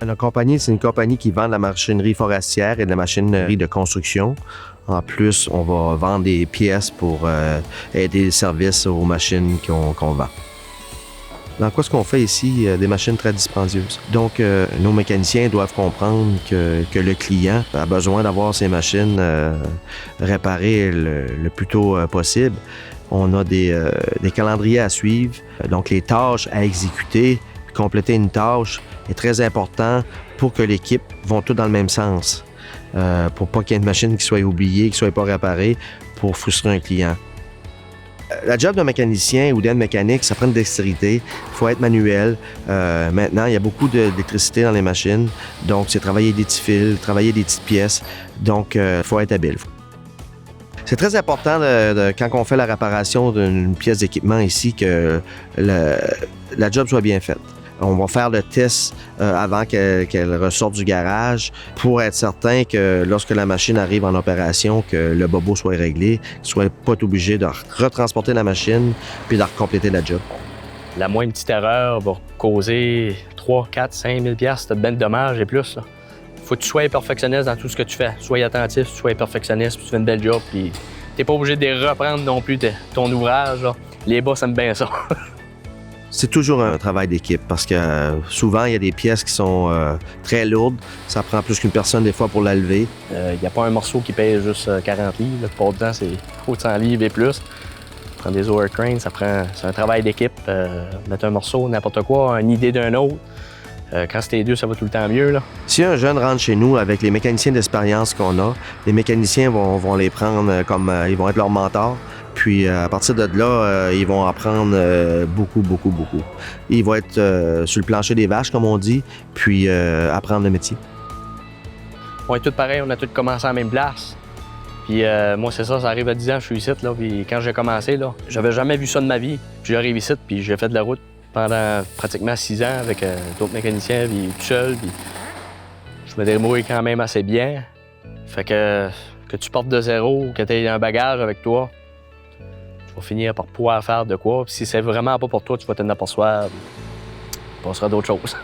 Notre compagnie, c'est une compagnie qui vend de la machinerie forestière et de la machinerie de construction. En plus, on va vendre des pièces pour aider les services aux machines qu'on vend. Dans quoi est-ce qu'on fait ici? Des machines très dispendieuses. Donc, nos mécaniciens doivent comprendre que le client a besoin d'avoir ses machines réparées le plus tôt possible. On a des calendriers à suivre, donc les tâches à exécuter. Compléter une tâche est très important pour que l'équipe vont tous dans le même sens, pour pas qu'il y ait une machine qui soit oubliée, qui ne soit pas réparée, pour frustrer un client. La job d'un mécanicien ou d'aide mécanique, ça prend une dextérité. Il faut être manuel. Maintenant, il y a beaucoup d'électricité dans les machines. Donc, c'est travailler des petits fils, travailler des petites pièces. Donc, il faut être habile. C'est très important quand on fait la réparation d'une pièce d'équipement ici que la job soit bien faite. On va faire le test avant qu'elle ressorte du garage pour être certain que lorsque la machine arrive en opération, que le bobo soit réglé, qu'il ne soit pas obligé de retransporter la machine puis de compléter la job. La moindre petite erreur va causer 3, 4, 5 000 $, de ben de dommages et plus. Il faut que tu sois perfectionniste dans tout ce que tu fais. Sois attentif, sois perfectionniste, puis tu fais une belle job. Puis t'es pas obligé de reprendre non plus ton ouvrage. Là. Les boss aiment bien ça. C'est toujours un travail d'équipe parce que souvent, il y a des pièces qui sont très lourdes. Ça prend plus qu'une personne des fois pour la lever. Il n'y a pas un morceau qui pèse juste 40 livres. La plupart du temps, c'est 100 livres et plus. Prendre des overcranes, c'est un travail d'équipe. Mettre un morceau, n'importe quoi, une idée d'un autre. Quand c'était deux, ça va tout le temps mieux. Là. Si un jeune rentre chez nous avec les mécaniciens d'expérience qu'on a, les mécaniciens vont les prendre comme ils vont être leurs mentors. Puis à partir de là, ils vont apprendre beaucoup. Ils vont être sur le plancher des vaches, comme on dit, puis apprendre le métier. On est tous pareils, on a tous commencé à la même place. Puis moi, c'est ça arrive à 10 ans, je suis ici. Là, puis quand j'ai commencé, là, j'avais jamais vu ça de ma vie. Puis j'arrive ici, puis j'ai fait de la route pendant pratiquement 6 ans avec d'autres mécaniciens, puis tout seul. Puis je me débrouille quand même assez bien. Fait que tu partes de zéro, que tu aies un bagage avec toi, tu vas finir par pouvoir faire de quoi. Puis si c'est vraiment pas pour toi, tu vas t'en apercevoir. Il passera d'autres choses.